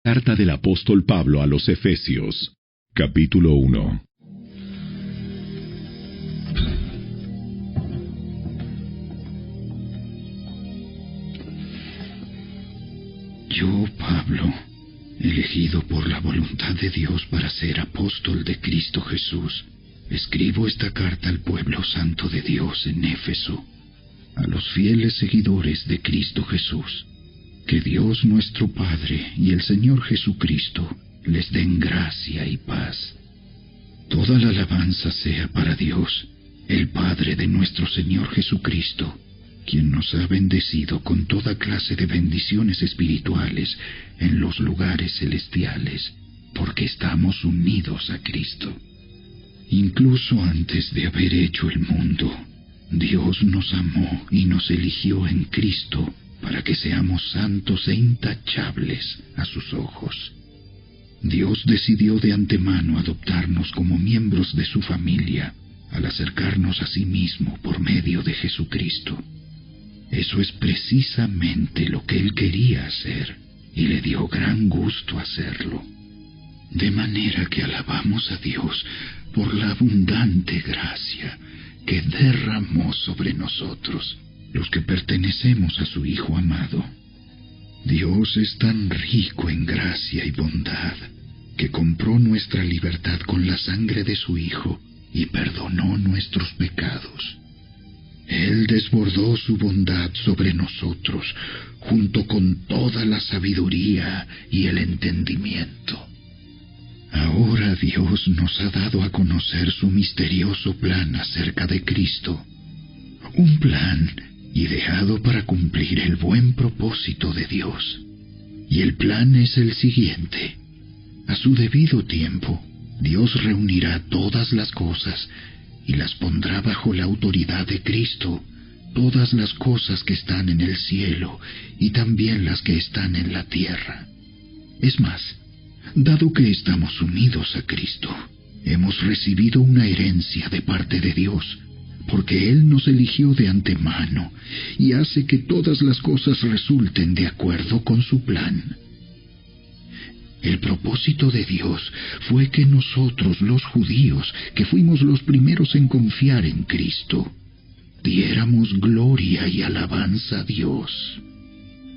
Carta del apóstol Pablo a los Efesios, capítulo 1. Yo, Pablo, elegido por la voluntad de Dios para ser apóstol de Cristo Jesús, escribo esta carta al pueblo santo de Dios en Éfeso, a los fieles seguidores de Cristo Jesús. Que Dios nuestro Padre y el Señor Jesucristo les den gracia y paz. Toda la alabanza sea para Dios, el Padre de nuestro Señor Jesucristo, quien nos ha bendecido con toda clase de bendiciones espirituales en los lugares celestiales, porque estamos unidos a Cristo. Incluso antes de haber hecho el mundo, Dios nos amó y nos eligió en Cristo para que seamos santos e intachables a sus ojos. Dios decidió de antemano adoptarnos como miembros de su familia al acercarnos a sí mismo por medio de Jesucristo. Eso es precisamente lo que Él quería hacer, y le dio gran gusto hacerlo. De manera que alabamos a Dios por la abundante gracia que derramó sobre nosotros, los que pertenecemos a su Hijo amado. Dios es tan rico en gracia y bondad, que compró nuestra libertad con la sangre de su Hijo y perdonó nuestros pecados. Él desbordó su bondad sobre nosotros, junto con toda la sabiduría y el entendimiento. Ahora Dios nos ha dado a conocer su misterioso plan acerca de Cristo, un plan ideado para cumplir el buen propósito de Dios. Y el plan es el siguiente: a su debido tiempo, Dios reunirá todas las cosas y las pondrá bajo la autoridad de Cristo, todas las cosas que están en el cielo y también las que están en la tierra. Es más, dado que estamos unidos a Cristo, hemos recibido una herencia de parte de Dios, porque Él nos eligió de antemano y hace que todas las cosas resulten de acuerdo con su plan. El propósito de Dios fue que nosotros, los judíos, que fuimos los primeros en confiar en Cristo, diéramos gloria y alabanza a Dios.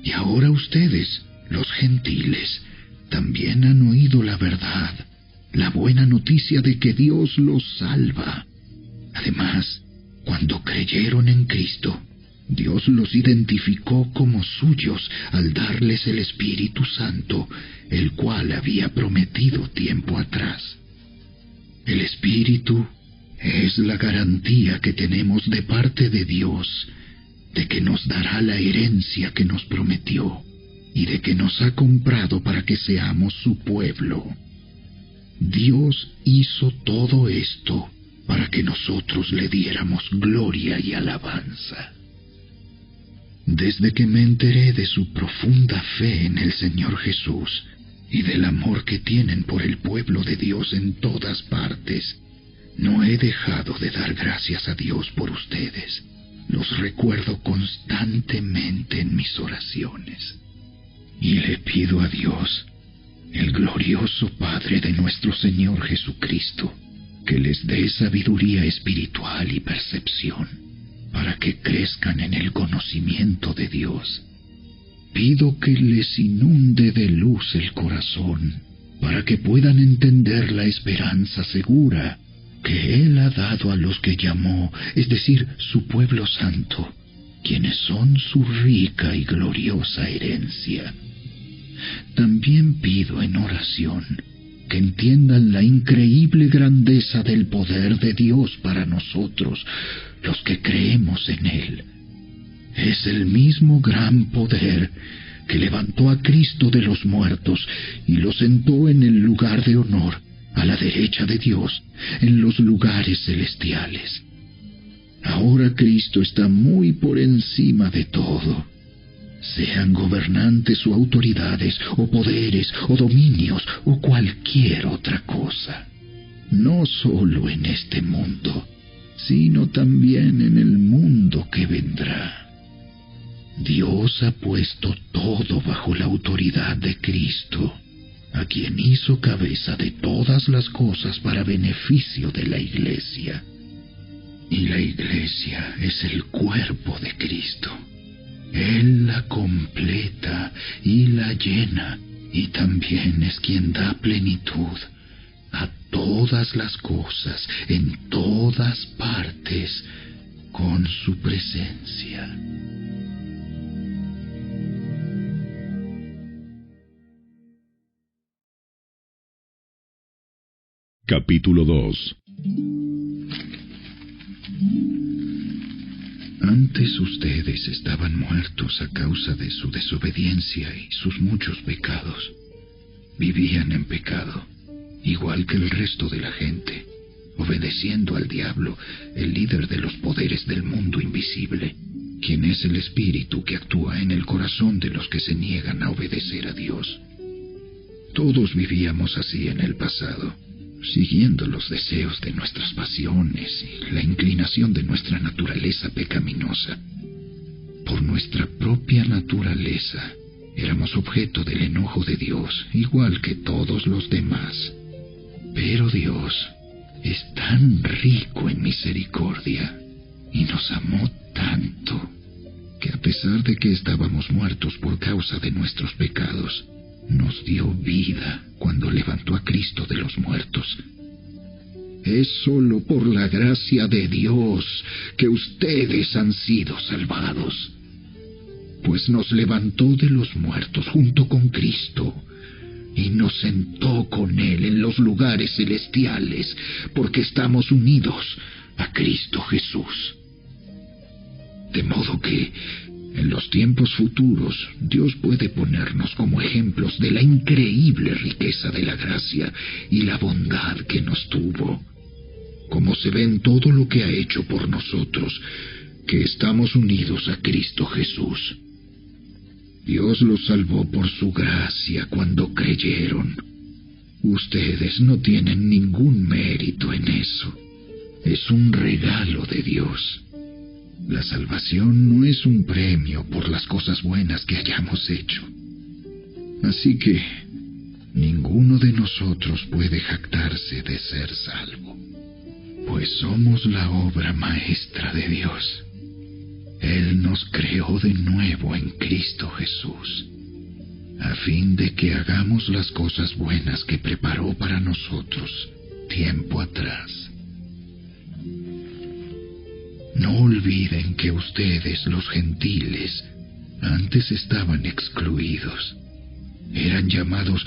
Y ahora ustedes, los gentiles, también han oído la verdad, la buena noticia de que Dios los salva. Además, cuando creyeron en Cristo, Dios los identificó como suyos al darles el Espíritu Santo, el cual había prometido tiempo atrás. El Espíritu es la garantía que tenemos de parte de Dios de que nos dará la herencia que nos prometió y de que nos ha comprado para que seamos su pueblo. Dios hizo todo esto para que nosotros le diéramos gloria y alabanza. Desde que me enteré de su profunda fe en el Señor Jesús y del amor que tienen por el pueblo de Dios en todas partes, no he dejado de dar gracias a Dios por ustedes. Los recuerdo constantemente en mis oraciones. Y le pido a Dios, el glorioso Padre de nuestro Señor Jesucristo, que les dé sabiduría espiritual y percepción, para que crezcan en el conocimiento de Dios. Pido que les inunde de luz el corazón, para que puedan entender la esperanza segura que Él ha dado a los que llamó, es decir, su pueblo santo, quienes son su rica y gloriosa herencia. También pido en oración que entiendan la increíble grandeza del poder de Dios para nosotros, los que creemos en Él. Es el mismo gran poder que levantó a Cristo de los muertos y lo sentó en el lugar de honor, a la derecha de Dios, en los lugares celestiales. Ahora Cristo está muy por encima de todo. Sean gobernantes o autoridades, o poderes, o dominios, o cualquier otra cosa. No solo en este mundo, sino también en el mundo que vendrá. Dios ha puesto todo bajo la autoridad de Cristo, a quien hizo cabeza de todas las cosas para beneficio de la Iglesia. Y la Iglesia es el cuerpo de Cristo. Él la completa y la llena, y también es quien da plenitud a todas las cosas, en todas partes, con su presencia. Capítulo 2. Antes ustedes estaban muertos a causa de su desobediencia y sus muchos pecados. Vivían en pecado, igual que el resto de la gente, obedeciendo al diablo, el líder de los poderes del mundo invisible, quien es el espíritu que actúa en el corazón de los que se niegan a obedecer a Dios. Todos vivíamos así en el pasado, siguiendo los deseos de nuestras pasiones y la inclinación de nuestra naturaleza pecaminosa. Por nuestra propia naturaleza, éramos objeto del enojo de Dios, igual que todos los demás. Pero Dios es tan rico en misericordia y nos amó tanto que a pesar de que estábamos muertos por causa de nuestros pecados, nos dio vida cuando levantó a Cristo de los muertos. Es solo por la gracia de Dios que ustedes han sido salvados, pues nos levantó de los muertos junto con Cristo y nos sentó con Él en los lugares celestiales, porque estamos unidos a Cristo Jesús. De modo que en los tiempos futuros, Dios puede ponernos como ejemplos de la increíble riqueza de la gracia y la bondad que nos tuvo, como se ve en todo lo que ha hecho por nosotros, que estamos unidos a Cristo Jesús. Dios los salvó por su gracia cuando creyeron. Ustedes no tienen ningún mérito en eso. Es un regalo de Dios. La salvación no es un premio por las cosas buenas que hayamos hecho. Así que ninguno de nosotros puede jactarse de ser salvo, pues somos la obra maestra de Dios. Él nos creó de nuevo en Cristo Jesús, a fin de que hagamos las cosas buenas que preparó para nosotros tiempo atrás. No olviden que ustedes, los gentiles, antes estaban excluidos. Eran llamados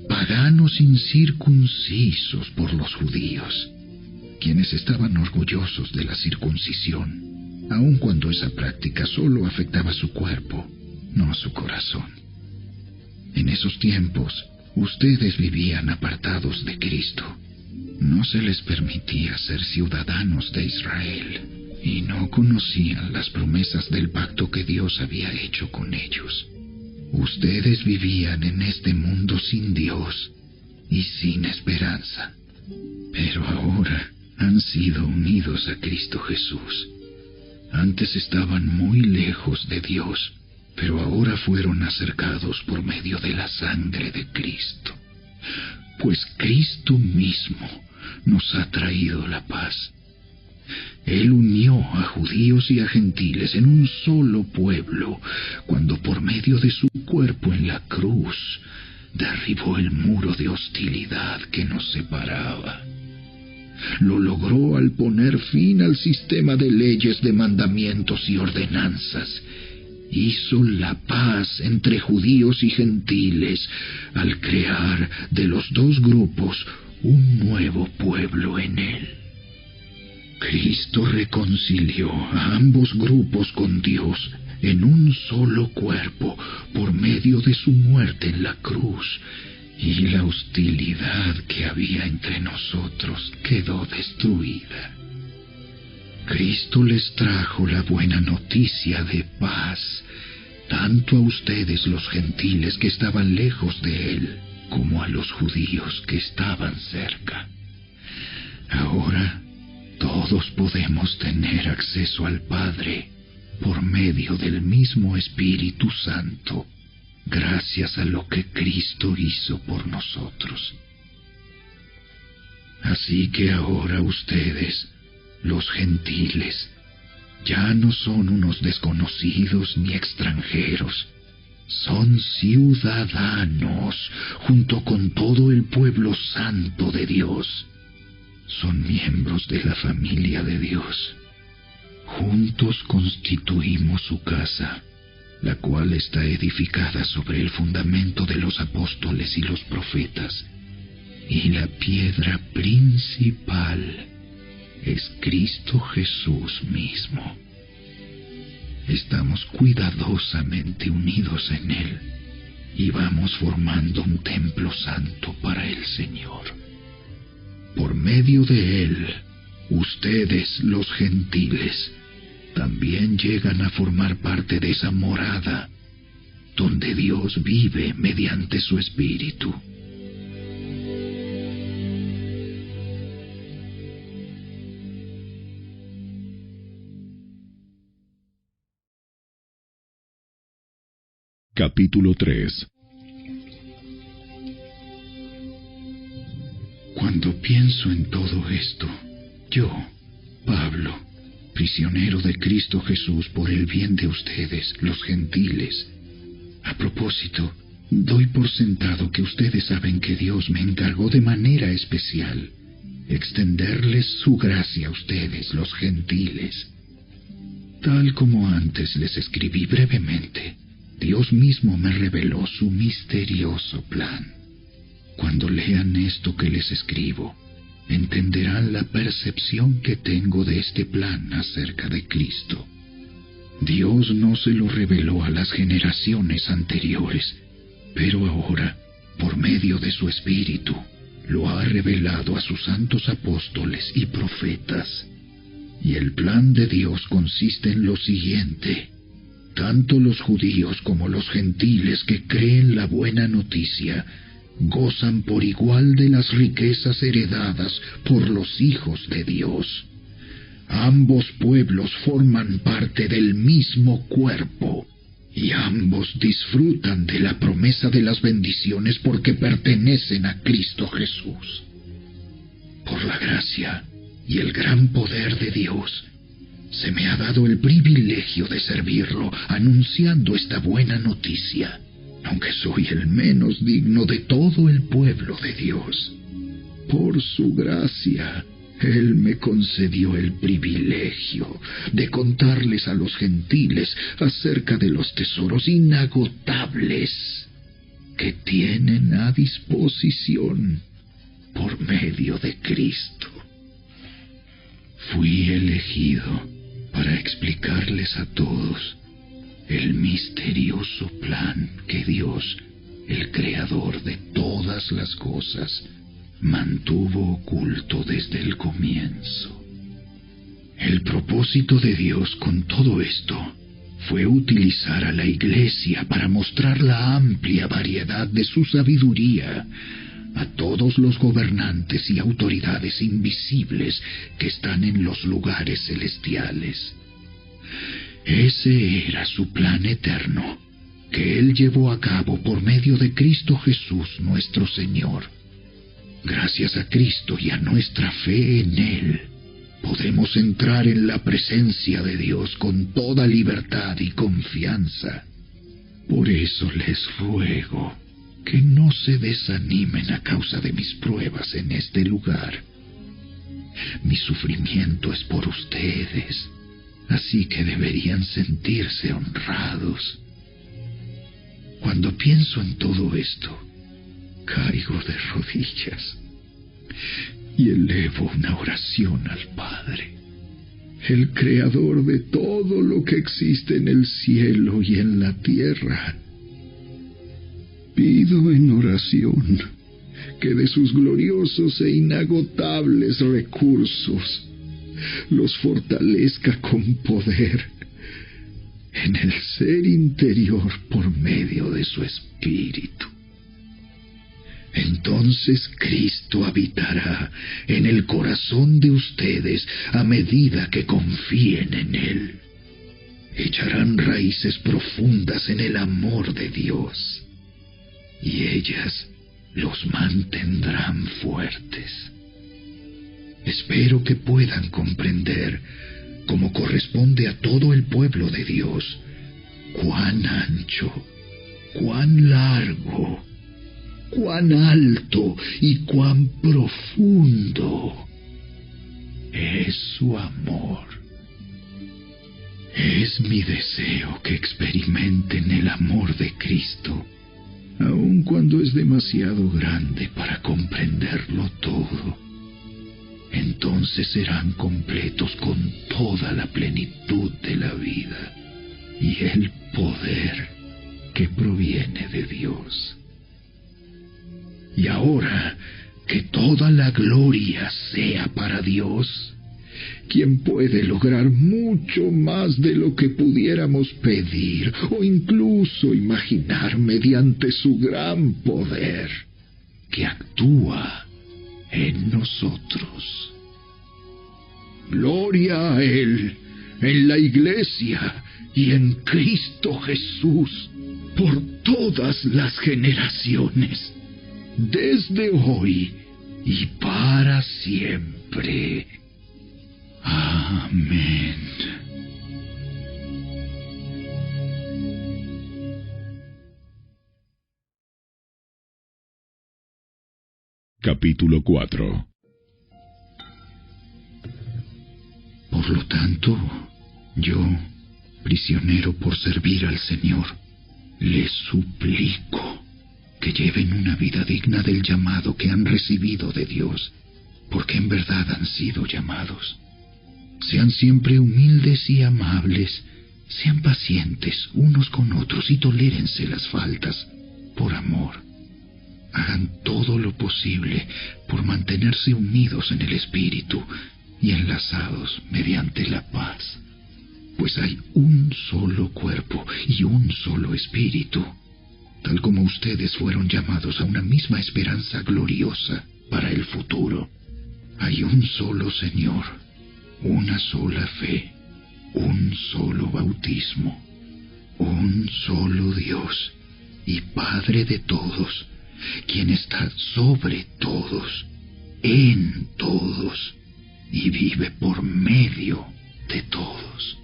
paganos incircuncisos por los judíos, quienes estaban orgullosos de la circuncisión, aun cuando esa práctica solo afectaba su cuerpo, no su corazón. En esos tiempos, ustedes vivían apartados de Cristo. No se les permitía ser ciudadanos de Israel, y no conocían las promesas del pacto que Dios había hecho con ellos. Ustedes vivían en este mundo sin Dios y sin esperanza, pero ahora han sido unidos a Cristo Jesús. Antes estaban muy lejos de Dios, pero ahora fueron acercados por medio de la sangre de Cristo, pues Cristo mismo nos ha traído la paz. Él unió a judíos y a gentiles en un solo pueblo, cuando por medio de su cuerpo en la cruz derribó el muro de hostilidad que nos separaba. Lo logró al poner fin al sistema de leyes, de mandamientos y ordenanzas. Hizo la paz entre judíos y gentiles al crear de los dos grupos un nuevo pueblo en él. Cristo reconcilió a ambos grupos con Dios en un solo cuerpo por medio de su muerte en la cruz, y la hostilidad que había entre nosotros quedó destruida. Cristo les trajo la buena noticia de paz, tanto a ustedes los gentiles que estaban lejos de Él, como a los judíos que estaban cerca. Ahora todos podemos tener acceso al Padre por medio del mismo Espíritu Santo, gracias a lo que Cristo hizo por nosotros. Así que ahora ustedes, los gentiles, ya no son unos desconocidos ni extranjeros, son ciudadanos junto con todo el pueblo santo de Dios. Son miembros de la familia de Dios. Juntos constituimos su casa, la cual está edificada sobre el fundamento de los apóstoles y los profetas, y la piedra principal es Cristo Jesús mismo. Estamos cuidadosamente unidos en Él y vamos formando un templo santo para el Señor. Por medio de Él, ustedes, los gentiles, también llegan a formar parte de esa morada donde Dios vive mediante su Espíritu. Capítulo 3. Cuando pienso en todo esto, yo, Pablo, prisionero de Cristo Jesús por el bien de ustedes, los gentiles. A propósito, doy por sentado que ustedes saben que Dios me encargó de manera especial extenderles su gracia a ustedes, los gentiles. Tal como antes les escribí brevemente, Dios mismo me reveló su misterioso plan. Cuando lean esto que les escribo, entenderán la percepción que tengo de este plan acerca de Cristo. Dios no se lo reveló a las generaciones anteriores, pero ahora, por medio de su Espíritu, lo ha revelado a sus santos apóstoles y profetas. Y el plan de Dios consiste en lo siguiente: tanto los judíos como los gentiles que creen la buena noticia gozan por igual de las riquezas heredadas por los hijos de Dios. Ambos pueblos forman parte del mismo cuerpo, y ambos disfrutan de la promesa de las bendiciones porque pertenecen a Cristo Jesús. Por la gracia y el gran poder de Dios, se me ha dado el privilegio de servirlo anunciando esta buena noticia, aunque soy el menos digno de todo el pueblo de Dios. Por su gracia, Él me concedió el privilegio de contarles a los gentiles acerca de los tesoros inagotables que tienen a disposición por medio de Cristo. Fui elegido para explicarles a todos el misterioso plan que Dios, el creador de todas las cosas, mantuvo oculto desde el comienzo. El propósito de Dios con todo esto fue utilizar a la Iglesia para mostrar la amplia variedad de su sabiduría a todos los gobernantes y autoridades invisibles que están en los lugares celestiales. Ese era su plan eterno, que Él llevó a cabo por medio de Cristo Jesús nuestro Señor. Gracias a Cristo y a nuestra fe en Él, podemos entrar en la presencia de Dios con toda libertad y confianza. Por eso les ruego que no se desanimen a causa de mis pruebas en este lugar. Mi sufrimiento es por ustedes, así que deberían sentirse honrados. Cuando pienso en todo esto, caigo de rodillas y elevo una oración al Padre, el creador de todo lo que existe en el cielo y en la tierra. Pido en oración que de sus gloriosos e inagotables recursos los fortalezca con poder en el ser interior por medio de su Espíritu. Entonces Cristo habitará en el corazón de ustedes a medida que confíen en Él. echarán raíces profundas en el amor de Dios, y ellas los mantendrán fuertes. Espero que puedan comprender, como corresponde a todo el pueblo de Dios, cuán ancho, cuán largo, cuán alto y cuán profundo es su amor. Es mi deseo que experimenten el amor de Cristo, aun cuando es demasiado grande para comprenderlo todo. Entonces serán completos con toda la plenitud de la vida y el poder que proviene de Dios. Y ahora, que toda la gloria sea para Dios, quien puede lograr mucho más de lo que pudiéramos pedir o incluso imaginar mediante su gran poder, que actúa en nosotros. Gloria a Él, en la Iglesia y en Cristo Jesús, por todas las generaciones, desde hoy y para siempre. Amén. Capítulo 4. Por lo tanto, yo, prisionero por servir al Señor, les suplico que lleven una vida digna del llamado que han recibido de Dios, porque en verdad han sido llamados. Sean siempre humildes y amables, sean pacientes unos con otros y tolérense las faltas por amor. Hagan todo lo posible por mantenerse unidos en el Espíritu y enlazados mediante la paz, pues hay un solo cuerpo y un solo Espíritu, tal como ustedes fueron llamados a una misma esperanza gloriosa para el futuro. Hay un solo Señor, una sola fe, un solo bautismo, un solo Dios y Padre de todos, quien está sobre todos, en todos y vive por medio de todos.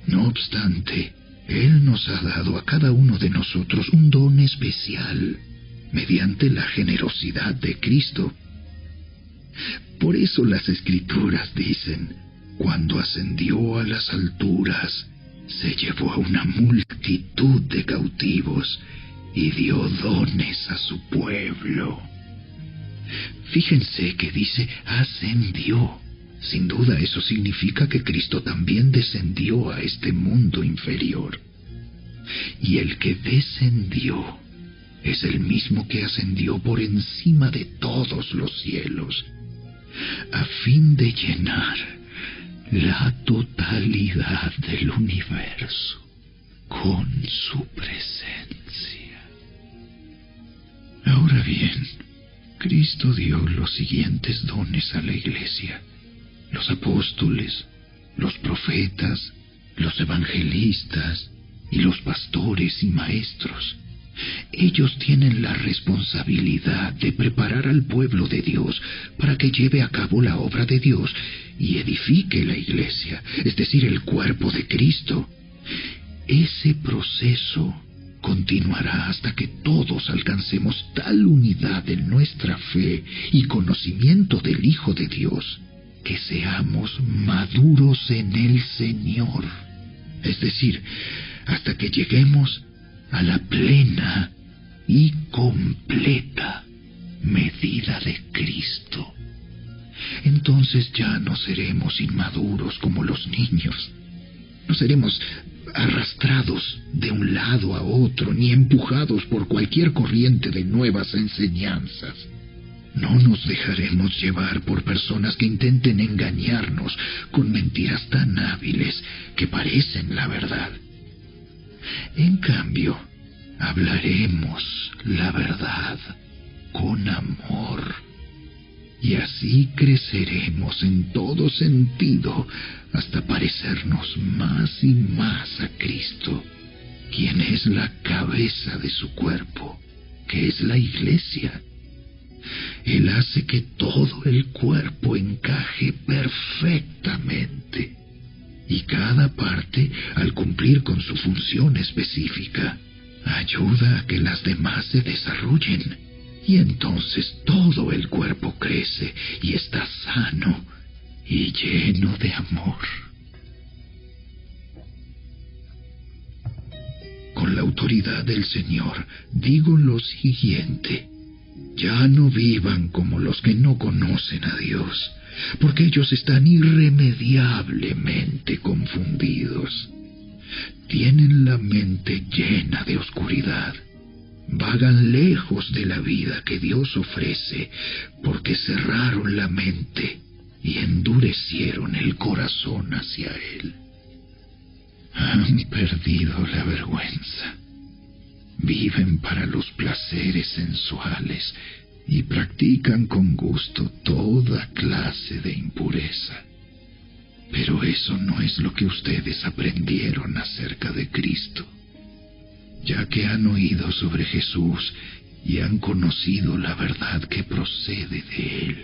No obstante, Él nos ha dado a cada uno de nosotros un don especial mediante la generosidad de Cristo. Por eso las Escrituras dicen: cuando ascendió a las alturas, se llevó a una multitud de cautivos y dio dones a su pueblo. Fíjense que dice ascendió. Sin duda eso significa que Cristo también descendió a este mundo inferior. Y el que descendió es el mismo que ascendió por encima de todos los cielos, a fin de llenar la totalidad del universo con su presencia. Ahora bien, Cristo dio los siguientes dones a la Iglesia: los apóstoles, los profetas, los evangelistas y los pastores y maestros. Ellos tienen la responsabilidad de preparar al pueblo de Dios para que lleve a cabo la obra de Dios y edifique la Iglesia, es decir, el cuerpo de Cristo. Ese proceso continuará hasta que todos alcancemos tal unidad en nuestra fe y conocimiento del Hijo de Dios, que seamos maduros en el Señor, es decir, hasta que lleguemos a la plena y completa medida de Cristo. Entonces ya no seremos inmaduros como los niños. No seremos arrastrados de un lado a otro, ni empujados por cualquier corriente de nuevas enseñanzas. No nos dejaremos llevar por personas que intenten engañarnos con mentiras tan hábiles que parecen la verdad. En cambio, hablaremos la verdad con amor. y así creceremos en todo sentido hasta parecernos más y más a Cristo, quien es la cabeza de su cuerpo, que es la Iglesia. Él hace que todo el cuerpo encaje perfectamente, y cada parte, al cumplir con su función específica, ayuda a que las demás se desarrollen, y entonces todo el cuerpo crece y está sano y lleno de amor. Con la autoridad del Señor digo lo siguiente: ya no vivan como los que no conocen a Dios, porque ellos están irremediablemente confundidos. Tienen la mente llena de oscuridad. Vagan lejos de la vida que Dios ofrece, porque cerraron la mente y endurecieron el corazón hacia Él. Han perdido la vergüenza. Viven para los placeres sensuales y practican con gusto toda clase de impureza. Pero eso no es lo que ustedes aprendieron acerca de Cristo. Ya que han oído sobre Jesús y han conocido la verdad que procede de Él,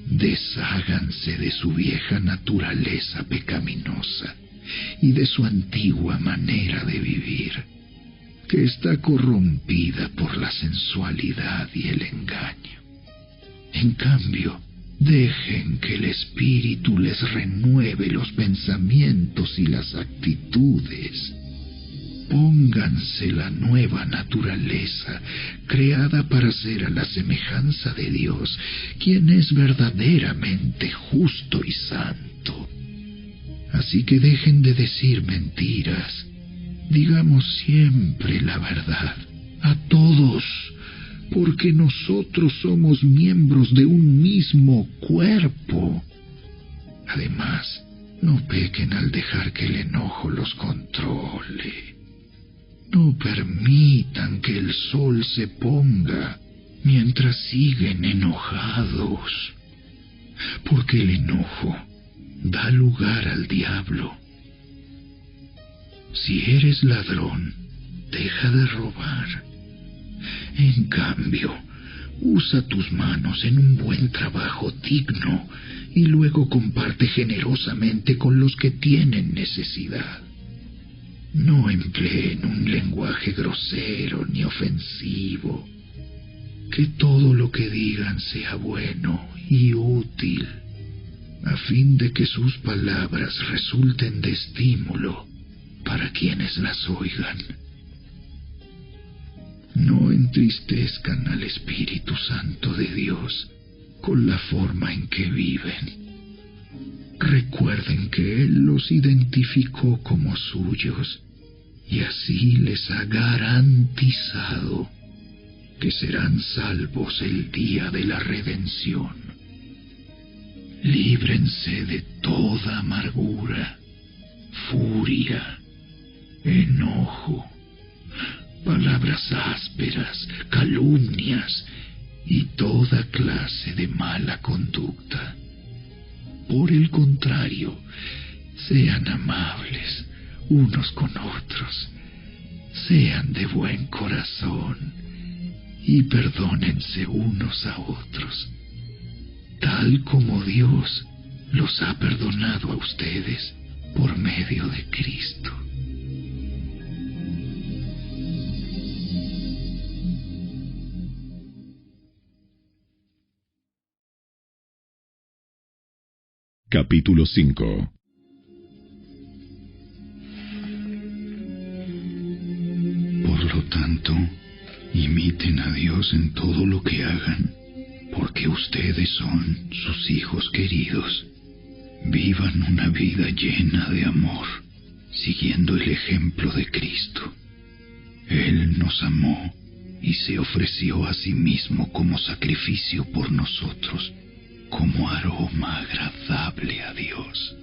desháganse de su vieja naturaleza pecaminosa y de su antigua manera de vivir, que está corrompida por la sensualidad y el engaño. En cambio, dejen que el Espíritu les renueve los pensamientos y las actitudes. Pónganse la nueva naturaleza, creada para ser a la semejanza de Dios, quien es verdaderamente justo y santo. Así que dejen de decir mentiras. Digamos siempre la verdad, a todos, porque nosotros somos miembros de un mismo cuerpo. Además, no pequen al dejar que el enojo los controle. No permitan que el sol se ponga mientras siguen enojados, porque el enojo da lugar al diablo. Si eres ladrón, deja de robar. En cambio, usa tus manos en un buen trabajo digno y luego comparte generosamente con los que tienen necesidad. No empleen un lenguaje grosero ni ofensivo. Que todo lo que digan sea bueno y útil, a fin de que sus palabras resulten de estímulo para quienes las oigan. No entristezcan al Espíritu Santo de Dios con la forma en que viven. Recuerden que Él los identificó como suyos y así les ha garantizado que serán salvos el día de la redención. Líbrense de toda amargura, furia, enojo, palabras ásperas, calumnias y toda clase de mala conducta. Por el contrario, sean amables unos con otros, sean de buen corazón y perdónense unos a otros, tal como Dios los ha perdonado a ustedes por medio de Cristo. Capítulo 5. Por lo tanto, imiten a Dios en todo lo que hagan, porque ustedes son sus hijos queridos. Vivan una vida llena de amor, siguiendo el ejemplo de Cristo. Él nos amó y se ofreció a sí mismo como sacrificio por nosotros, como aroma agradable a Dios.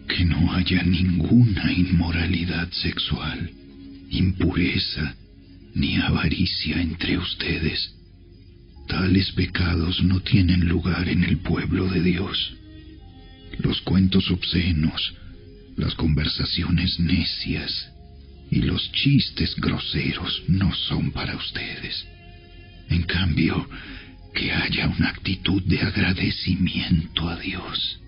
Que no haya ninguna inmoralidad sexual, impureza, ni avaricia entre ustedes. Tales pecados no tienen lugar en el pueblo de Dios. Los cuentos obscenos, las conversaciones necias y los chistes groseros no son para ustedes. En cambio, que haya una actitud de agradecimiento a Dios.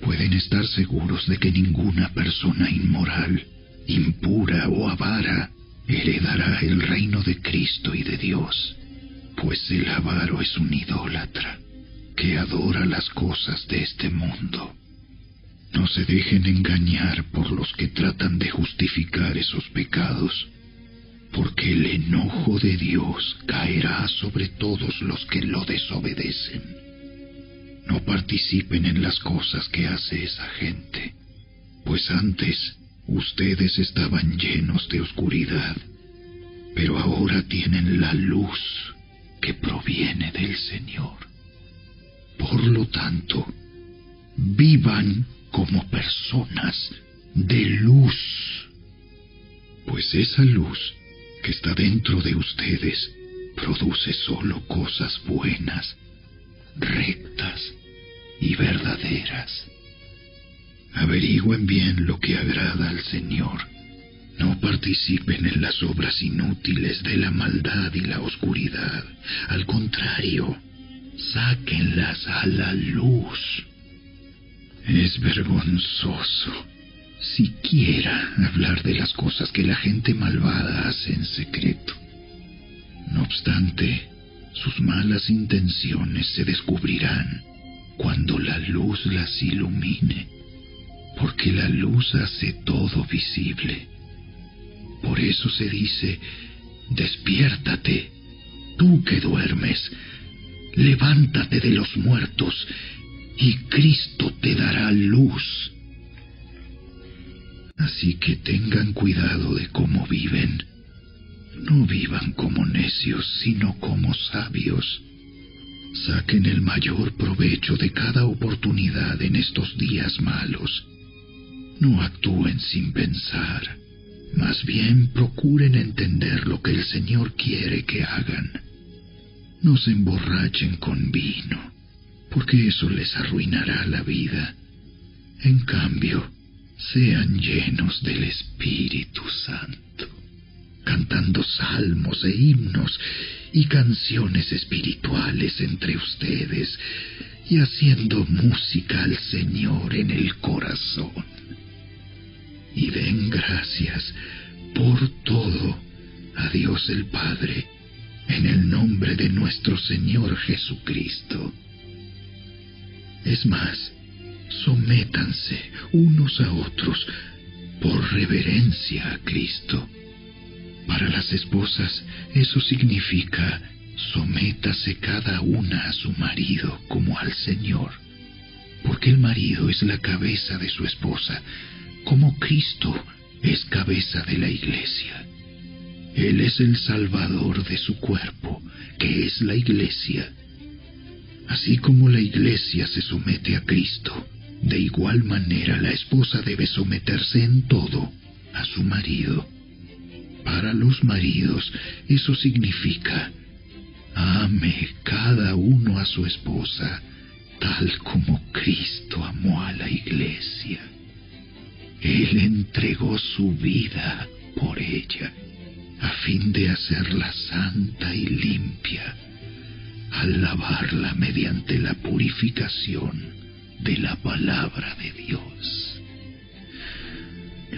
Pueden estar seguros de que ninguna persona inmoral, impura o avara heredará el reino de Cristo y de Dios, pues el avaro es un idólatra que adora las cosas de este mundo. No se dejen engañar por los que tratan de justificar esos pecados, porque el enojo de Dios caerá sobre todos los que lo desobedecen. No participen en las cosas que hace esa gente, pues antes ustedes estaban llenos de oscuridad, pero ahora tienen la luz que proviene del Señor. Por lo tanto, vivan como personas de luz, pues esa luz que está dentro de ustedes produce solo cosas buenas, rectas y verdaderas. Averigüen bien lo que agrada al Señor. No participen en las obras inútiles de la maldad y la oscuridad. Al contrario, sáquenlas a la luz. Es vergonzoso siquiera hablar de las cosas que la gente malvada hace en secreto. No obstante, sus malas intenciones se descubrirán cuando la luz las ilumine, porque la luz hace todo visible. Por eso se dice: despiértate, tú que duermes, levántate de los muertos, y Cristo te dará luz. Así que tengan cuidado de cómo viven. No vivan como necios, sino como sabios. Saquen el mayor provecho de cada oportunidad en estos días malos. No actúen sin pensar. Más bien procuren entender lo que el Señor quiere que hagan. No se emborrachen con vino, porque eso les arruinará la vida. En cambio, sean llenos del Espíritu Santo, cantando salmos e himnos y canciones espirituales entre ustedes, y haciendo música al Señor en el corazón. Y den gracias por todo a Dios el Padre, en el nombre de nuestro Señor Jesucristo. Es más, sométanse unos a otros por reverencia a Cristo. Para las esposas, eso significa: sométase cada una a su marido como al Señor, porque el marido es la cabeza de su esposa, como Cristo es cabeza de la Iglesia. Él es el Salvador de su cuerpo, que es la Iglesia. Así como la Iglesia se somete a Cristo, de igual manera la esposa debe someterse en todo a su marido. Para los maridos, eso significa: ame cada uno a su esposa, tal como Cristo amó a la Iglesia. Él entregó su vida por ella, a fin de hacerla santa y limpia, al lavarla mediante la purificación de la palabra de Dios.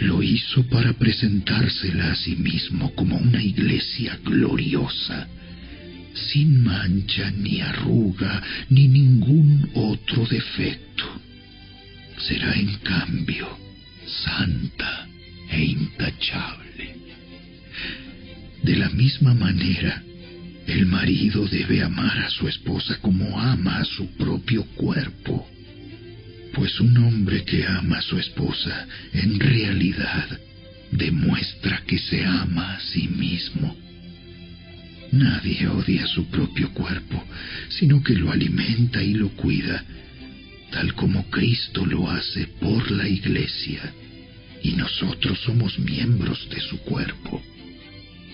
Lo hizo para presentársela a sí mismo como una iglesia gloriosa, sin mancha ni arruga ni ningún otro defecto. Será en cambio santa e intachable. De la misma manera, el marido debe amar a su esposa como ama a su propio cuerpo, pues un hombre que ama a su esposa en realidad demuestra que se ama a sí mismo. Nadie odia su propio cuerpo, sino que lo alimenta y lo cuida, tal como Cristo lo hace por la Iglesia, y nosotros somos miembros de su cuerpo.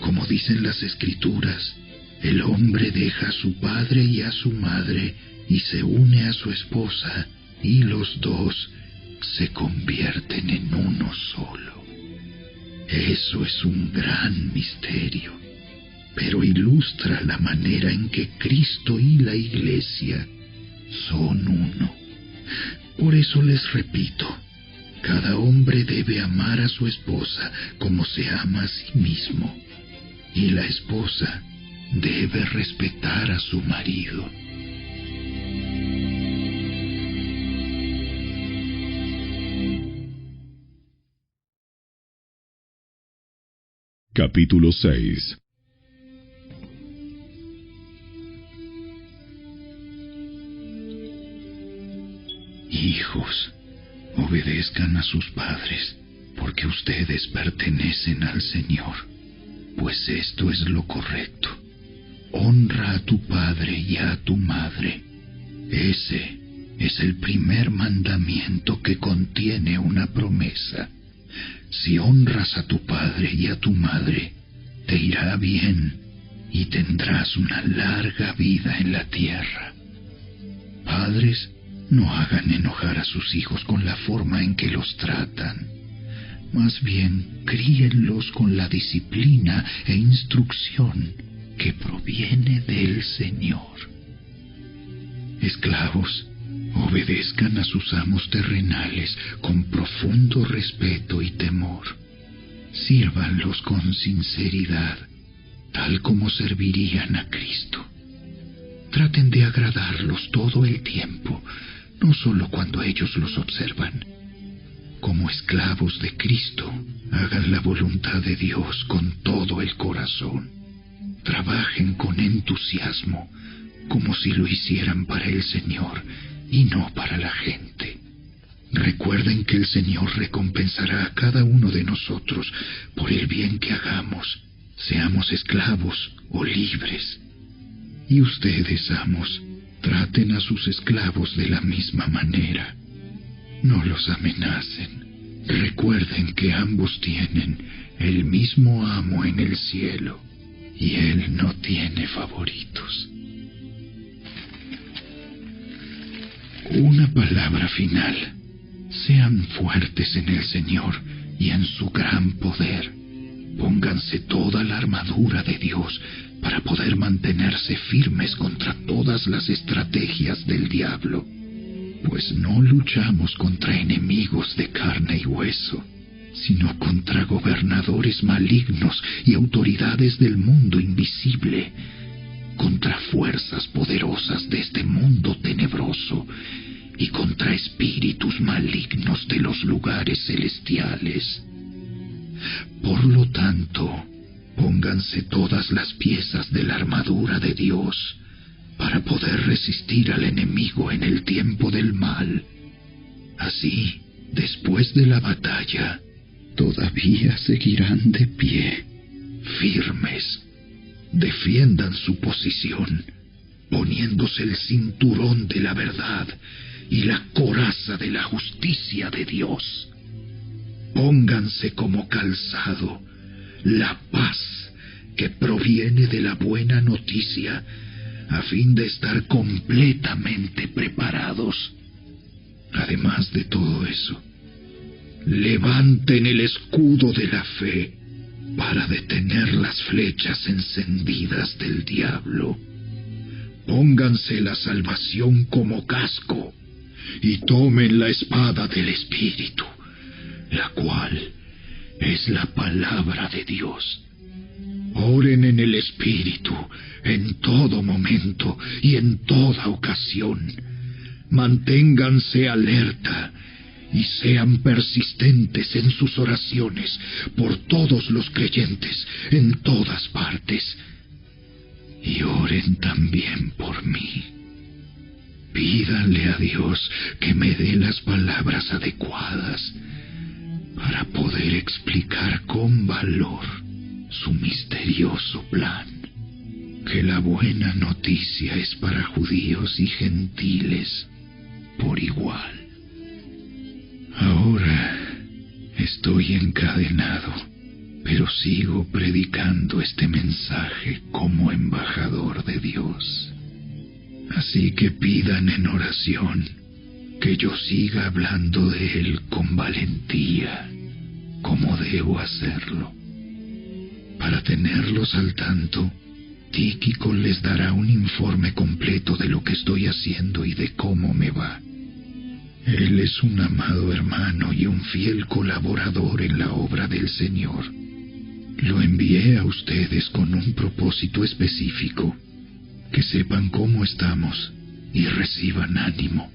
Como dicen las Escrituras: El hombre deja a su padre y a su madre y se une a su esposa, y los dos se convierten en uno solo. Eso es un gran misterio, pero ilustra la manera en que Cristo y la Iglesia son uno. Por eso les repito, cada hombre debe amar a su esposa como se ama a sí mismo, y la esposa debe respetar a su marido. Capítulo 6. Hijos, obedezcan a sus padres, porque ustedes pertenecen al Señor, pues esto es lo correcto. Honra a tu padre y a tu madre. Ese es el primer mandamiento que contiene una promesa. Si honras a tu padre y a tu madre, te irá bien y tendrás una larga vida en la tierra. Padres, no hagan enojar a sus hijos con la forma en que los tratan. Más bien, críenlos con la disciplina e instrucción que proviene del Señor. Esclavos, obedezcan a sus amos terrenales con profundo respeto y temor. Sírvanlos con sinceridad, tal como servirían a Cristo. Traten de agradarlos todo el tiempo, no solo cuando ellos los observan. Como esclavos de Cristo, hagan la voluntad de Dios con todo el corazón. Trabajen con entusiasmo, como si lo hicieran para el Señor y no para la gente. Recuerden que el Señor recompensará a cada uno de nosotros por el bien que hagamos, seamos esclavos o libres. Y ustedes, amos, traten a sus esclavos de la misma manera. No los amenacen. Recuerden que ambos tienen el mismo amo en el cielo, y Él no tiene favoritos. Una palabra final. Sean fuertes en el Señor y en su gran poder. Pónganse toda la armadura de Dios para poder mantenerse firmes contra todas las estrategias del diablo, pues no luchamos contra enemigos de carne y hueso, sino contra gobernadores malignos y autoridades del mundo invisible, contra fuerzas poderosas de este mundo tenebroso y contra espíritus malignos de los lugares celestiales. Por lo tanto, pónganse todas las piezas de la armadura de Dios para poder resistir al enemigo en el tiempo del mal. Así, después de la batalla, todavía seguirán de pie, firmes. Defiendan su posición, poniéndose el cinturón de la verdad y la coraza de la justicia de Dios. Pónganse como calzado la paz que proviene de la buena noticia, a fin de estar completamente preparados. Además de todo eso, levanten el escudo de la fe para detener las flechas encendidas del diablo. Pónganse la salvación como casco y tomen la espada del Espíritu, la cual es la palabra de Dios. Oren en el Espíritu en todo momento y en toda ocasión. Manténganse alerta y sean persistentes en sus oraciones por todos los creyentes en todas partes. Y oren también por mí. Pídanle a Dios que me dé las palabras adecuadas para poder explicar con valor su misterioso plan, que la buena noticia es para judíos y gentiles por igual. Ahora estoy encadenado pero sigo predicando este mensaje como embajador de Dios. Así que pidan en oración que yo siga hablando de Él con valentía, como debo hacerlo. Para tenerlos al tanto, Tíquico les dará un informe completo de lo que estoy haciendo y de cómo me va. Él es un amado hermano y un fiel colaborador en la obra del Señor. Lo envié a ustedes con un propósito específico, que sepan cómo estamos y reciban ánimo.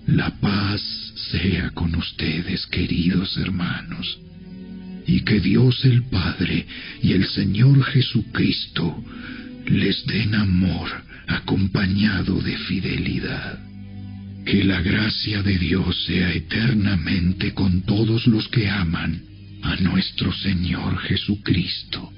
La paz sea con ustedes, queridos hermanos, y que Dios el Padre y el Señor Jesucristo les den amor acompañado de fidelidad. Que la gracia de Dios sea eternamente con todos los que aman a nuestro Señor Jesucristo.